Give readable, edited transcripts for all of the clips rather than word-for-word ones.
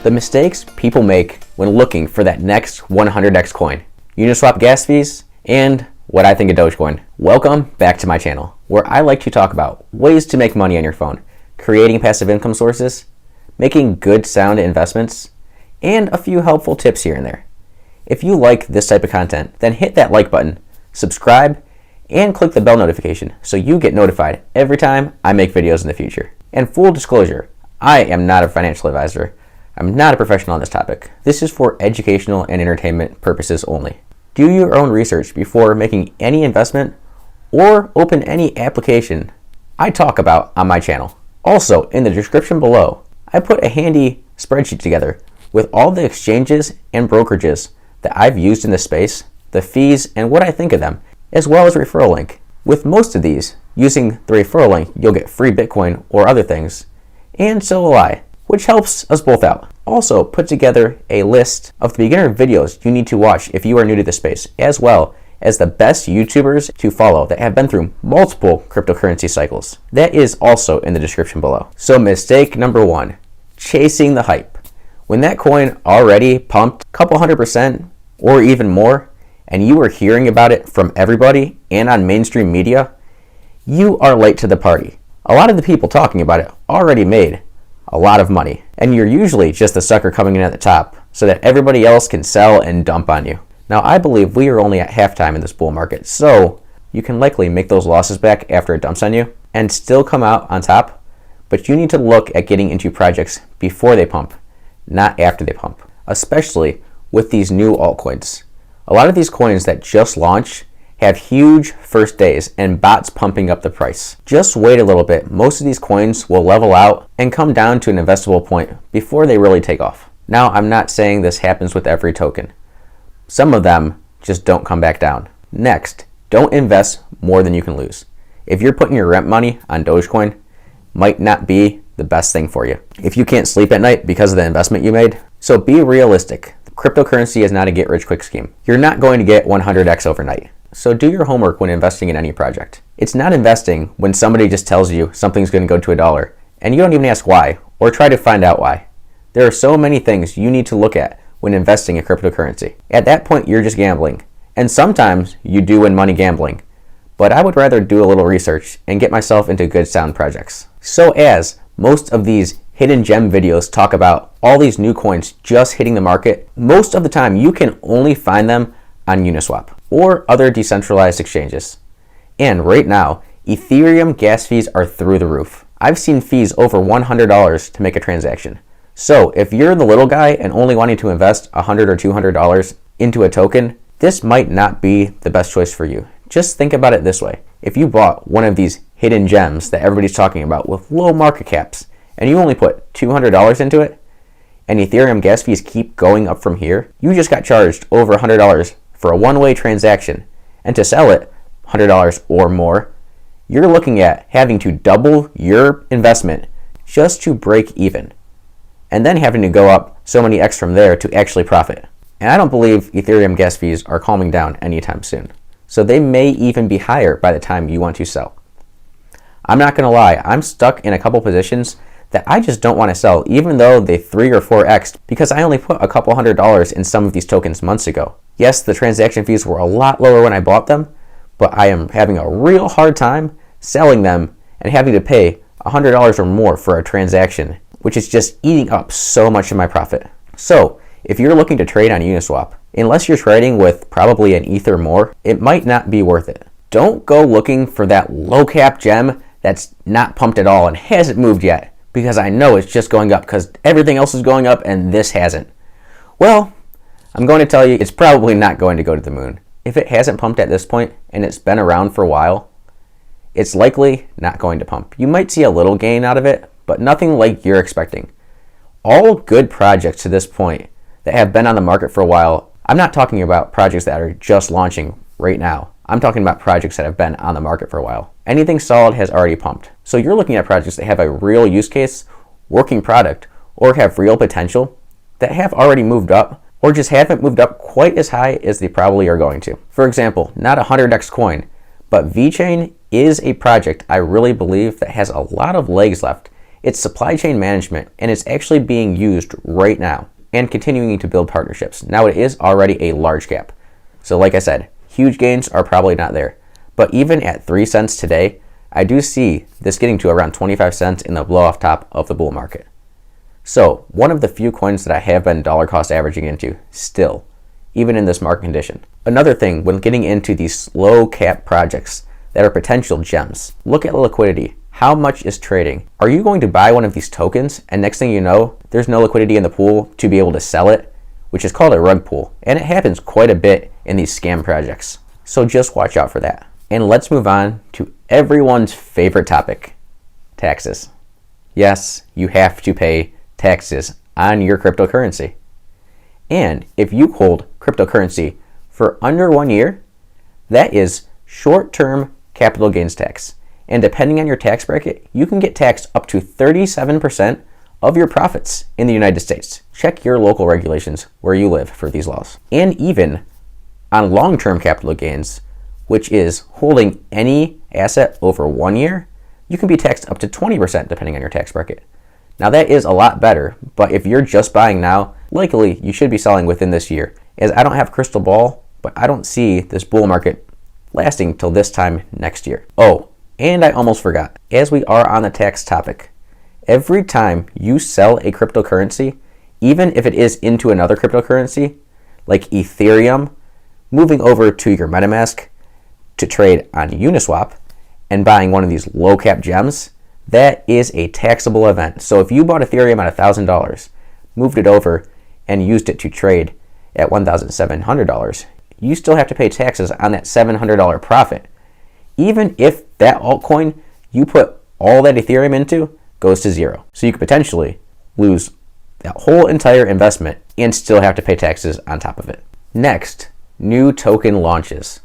The mistakes people make when looking for that next 100x coin, Uniswap gas fees, and what I think of Dogecoin. Welcome back to my channel, where I like to talk about ways to make money on your phone, creating passive income sources, making good sound investments, and a few helpful tips here and there. If you like this type of content, then hit that like button, subscribe, and click the bell notification so you get notified every time I make videos in the future. And full disclosure, I am not a financial advisor. I'm not a professional on this topic. This is for educational and entertainment purposes only. Do your own research before making any investment or open any application I talk about on my channel. Also, in the description below, I put a handy spreadsheet together with all the exchanges and brokerages that I've used in this space, the fees, and what I think of them, as well as a referral link. With most of these, using the referral link, you'll get free Bitcoin or other things, and so will I, which helps us both out. Also, put together a list of the beginner videos you need to watch if you are new to the space, as well as the best YouTubers to follow that have been through multiple cryptocurrency cycles. That is also in the description below. So mistake number one, chasing the hype. When that coin already pumped a couple 100% or even more, and you are hearing about it from everybody and on mainstream media, you are late to the party. A lot of the people talking about it already made a lot of money, and you're usually just the sucker coming in at the top so that everybody else can sell and dump on you. Now, I believe we are only at halftime in this bull market, so you can likely make those losses back after it dumps on you and still come out on top, but you need to look at getting into projects before they pump, not after they pump, especially with these new altcoins. A lot of these coins that just launch have huge first days and bots pumping up the price. Just wait a little bit. Most of these coins will level out and come down to an investable point before they really take off. Now, I'm not saying this happens with every token. Some of them just don't come back down. Next, don't invest more than you can lose. If you're putting your rent money on Dogecoin, might not be the best thing for you if you can't sleep at night because of the investment you made. So be realistic. Cryptocurrency is not a get-rich-quick scheme. You're not going to get 100x overnight. So do your homework when investing in any project. It's not investing when somebody just tells you something's going to go to $1 and you don't even ask why or try to find out why. There are so many things you need to look at when investing in cryptocurrency. At that point, you're just gambling. And sometimes you do win money gambling. But I would rather do a little research and get myself into good sound projects. So as most of these hidden gem videos talk about all these new coins just hitting the market, most of the time you can only find them on Uniswap or other decentralized exchanges. And right now, Ethereum gas fees are through the roof. I've seen fees over $100 to make a transaction. So if you're the little guy and only wanting to invest $100 or $200 into a token, this might not be the best choice for you. Just think about it this way. If you bought one of these hidden gems that everybody's talking about with low market caps, and you only put $200 into it, and Ethereum gas fees keep going up from here, you just got charged over $100 for a one-way transaction. And to sell it $100 or more, you're looking at having to double your investment just to break even, and then having to go up so many X from there to actually profit. And I don't believe Ethereum gas fees are calming down anytime soon. So they may even be higher by the time you want to sell. I'm not going to lie, I'm stuck in a couple positions that I just don't want to sell, even though they 3 or 4x'd, because I only put a couple $100 in some of these tokens months ago. Yes, the transaction fees were a lot lower when I bought them, but I am having a real hard time selling them and having to pay $100 or more for a transaction, which is just eating up so much of my profit. So if you're looking to trade on Uniswap, unless you're trading with probably an Ether more, it might not be worth it. Don't go looking for that low cap gem that's not pumped at all and hasn't moved yet, because I know it's just going up because everything else is going up and this hasn't. Well, I'm going to tell you it's probably not going to go to the moon. If it hasn't pumped at this point and it's been around for a while, it's likely not going to pump. You might see a little gain out of it, but nothing like you're expecting. All good projects to this point that have been on the market for a while, I'm not talking about projects that are just launching right now. I'm talking about projects that have been on the market for a while. Anything solid has already pumped. So you're looking at projects that have a real use case, working product, or have real potential that have already moved up, or just haven't moved up quite as high as they probably are going to. For example, not a 100x coin, but VeChain is a project I really believe that has a lot of legs left It's supply chain management, and it's actually being used right now and continuing to build partnerships. Now it is already a large cap. So like I said, huge gains are probably not there. But even at 3 cents today, I do see this getting to around 25 cents in the blow off top of the bull market. So one of the few coins that I have been dollar cost averaging into still, even in this market condition. Another thing when getting into these slow cap projects that are potential gems, look at the liquidity. How much is trading? Are you going to buy one of these tokens and next thing you know, there's no liquidity in the pool to be able to sell it, which is called a rug pull. And it happens quite a bit in these scam projects. So just watch out for that. And let's move on to everyone's favorite topic, taxes. Yes, you have to pay taxes on your cryptocurrency. And if you hold cryptocurrency for under 1 year, that is short-term capital gains tax. And depending on your tax bracket, you can get taxed up to 37% of your profits in the United States. Check your local regulations where you live for these laws. And even on long-term capital gains, which is holding any asset over 1 year, you can be taxed up to 20% depending on your tax bracket. Now that is a lot better, but if you're just buying now, likely you should be selling within this year. As I don't have a crystal ball, but I don't see this bull market lasting till this time next year. Oh, and I almost forgot, as we are on the tax topic, every time you sell a cryptocurrency, even if it is into another cryptocurrency, like Ethereum, moving over to your MetaMask to trade on Uniswap and buying one of these low cap gems, that is a taxable event. So if you bought Ethereum at $1,000, moved it over and used it to trade at $1,700, you still have to pay taxes on that $700 profit. Even if that altcoin you put all that Ethereum into goes to zero. So you could potentially lose that whole entire investment and still have to pay taxes on top of it. Next, new token launches.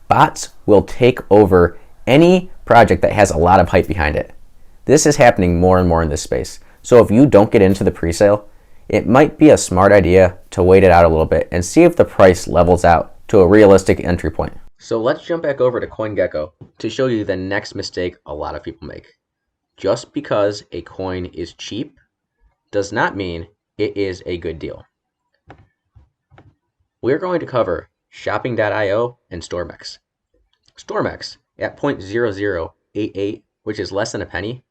Bots will take over any project that has a lot of hype behind it. This is happening more and more in this space. So if you don't get into the pre-sale, it might be a smart idea to wait it out a little bit and see if the price levels out to a realistic entry point. So let's jump back over to CoinGecko to show you the next mistake a lot of people make. Just because a coin is cheap does not mean it is a good deal. We're going to cover shopping.io and Stormex. Stormex at 0.0088, which is less than a penny,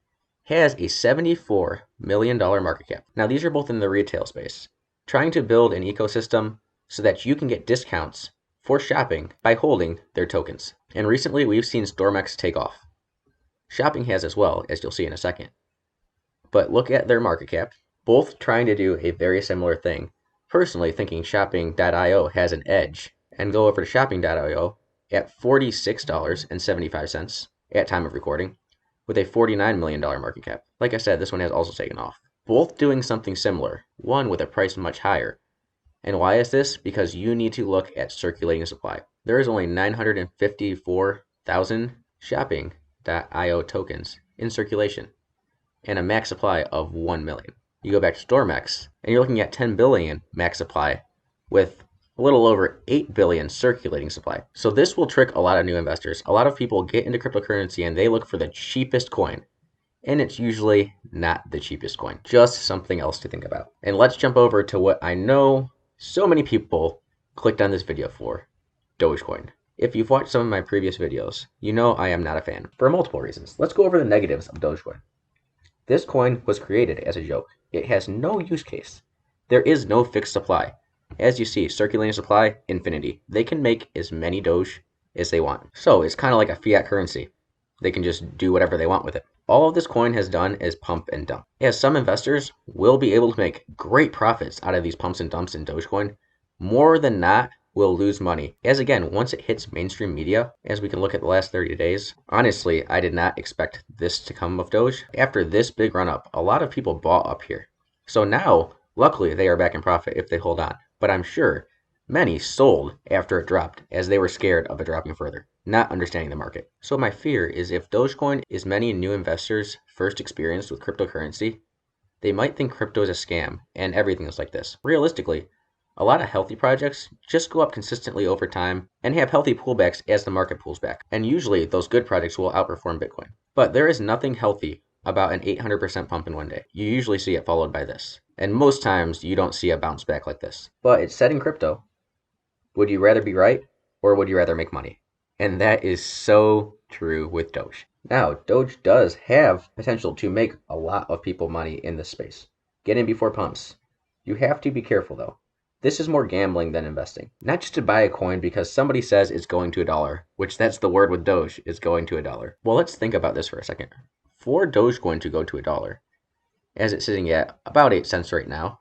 has a $74 million market cap. Now these are both in the retail space, trying to build an ecosystem so that you can get discounts for shopping by holding their tokens. And recently we've seen Stormex take off. Shopping has as well, as you'll see in a second. But look at their market cap, both trying to do a very similar thing. Personally thinking shopping.io has an edge, and go over to shopping.io at $46.75 at time of recording with a $49 million market cap. Like I said, this one has also taken off. Both doing something similar, one with a price much higher. And why is this? Because you need to look at circulating supply. There is only 954,000 shopping.io tokens in circulation and a max supply of 1 million. You go back to Stormex and you're looking at 10 billion max supply with a little over 8 billion circulating supply. So this will trick a lot of new investors. A lot of people get into cryptocurrency and they look for the cheapest coin. And it's usually not the cheapest coin. Just something else to think about. And let's jump over to what I know so many people clicked on this video for, Doge Coin. If you've watched some of my previous videos, you know I am not a fan for multiple reasons. Let's go over the negatives of Doge Coin. This coin was created as a joke. It has no use case. There is no fixed supply. As you see, circulating supply, infinity. They can make as many Doge as they want. So it's kind of like a fiat currency. They can just do whatever they want with it. All of this coin has done is pump and dump. As some investors will be able to make great profits out of these pumps and dumps in Dogecoin, more than not will lose money. As again, once it hits mainstream media, as we can look at the last 30 days, honestly, I did not expect this to come of Doge. After this big run up, a lot of people bought up here. So now, luckily, they are back in profit if they hold on. But I'm sure many sold after it dropped as they were scared of it dropping further, not understanding the market. So my fear is if Dogecoin is many new investors' first experience with cryptocurrency, they might think crypto is a scam and everything is like this. Realistically, a lot of healthy projects just go up consistently over time and have healthy pullbacks as the market pulls back. And usually those good projects will outperform Bitcoin. But there is nothing healthy about an 800% pump in one day, you usually see it followed by this. And most times you don't see a bounce back like this. But it's said in crypto, would you rather be right or would you rather make money? And that is so true with Doge. Now, Doge does have potential to make a lot of people money in this space. Get in before pumps. You have to be careful though. This is more gambling than investing. Not just to buy a coin because somebody says it's going to $1, which that's the word with Doge, is going to $1. Well, let's think about this for a second. For Dogecoin to go to $1, as it's sitting at about 8 cents right now,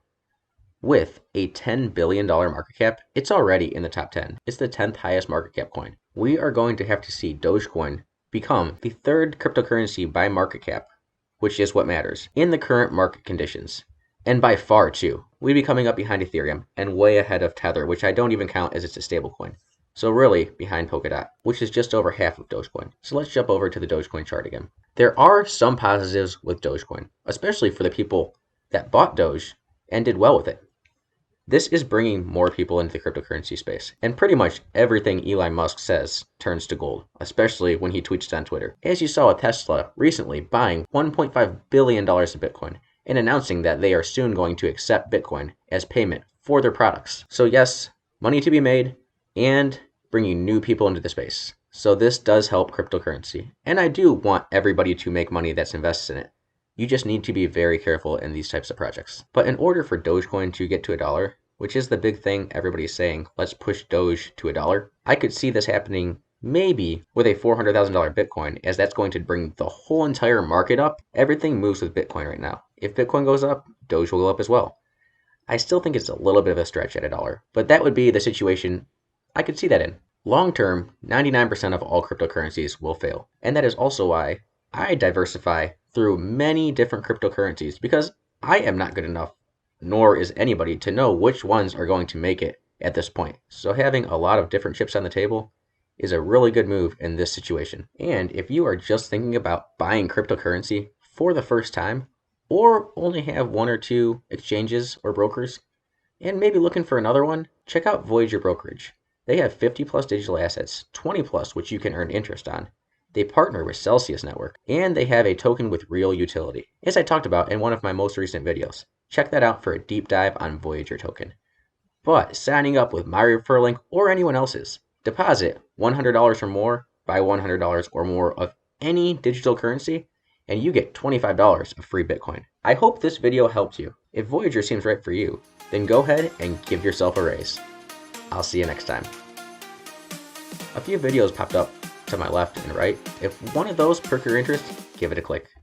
with a $10 billion market cap, it's already in the top 10. It's the 10th highest market cap coin. We are going to have to see Dogecoin become the third cryptocurrency by market cap, which is what matters, in the current market conditions. And by far too. We'd be coming up behind Ethereum and way ahead of Tether, which I don't even count as it's a stablecoin. So really behind Polkadot, which is just over half of Dogecoin. So let's jump over to the Dogecoin chart again. There are some positives with Dogecoin, especially for the people that bought Doge and did well with it. This is bringing more people into the cryptocurrency space, and pretty much everything Elon Musk says turns to gold, especially when he tweets it on Twitter. As you saw with Tesla recently buying $1.5 billion of Bitcoin and announcing that they are soon going to accept Bitcoin as payment for their products. So yes, money to be made and bringing new people into the space. So this does help cryptocurrency, and I do want everybody to make money that's invested in it. You just need to be very careful in these types of projects. But in order for Dogecoin to get to $1, which is the big thing everybody's saying, let's push Doge to $1, I could see this happening maybe with a $400,000 Bitcoin, as that's going to bring the whole entire market up. Everything moves with Bitcoin right now. If Bitcoin goes up, Doge will go up as well. I still think it's a little bit of a stretch at $1, but that would be the situation I could see that in. Long term, 99% of all cryptocurrencies will fail. And that is also why I diversify through many different cryptocurrencies, because I am not good enough, nor is anybody, to know which ones are going to make it at this point. So having a lot of different chips on the table is a really good move in this situation. And if you are just thinking about buying cryptocurrency for the first time, or only have one or two exchanges or brokers, and maybe looking for another one, check out Voyager Brokerage. They have 50 plus digital assets, 20 plus which you can earn interest on. They partner with Celsius Network, and they have a token with real utility, as I talked about in one of my most recent videos. Check that out for a deep dive on Voyager token. But signing up with my referral link or anyone else's, deposit $100 or more, buy $100 or more of any digital currency, and you get $25 of free Bitcoin. I hope this video helped you. If Voyager seems right for you, then go ahead and give yourself a raise. I'll see you next time. A few videos popped up to my left and right. If one of those perked your interest, give it a click.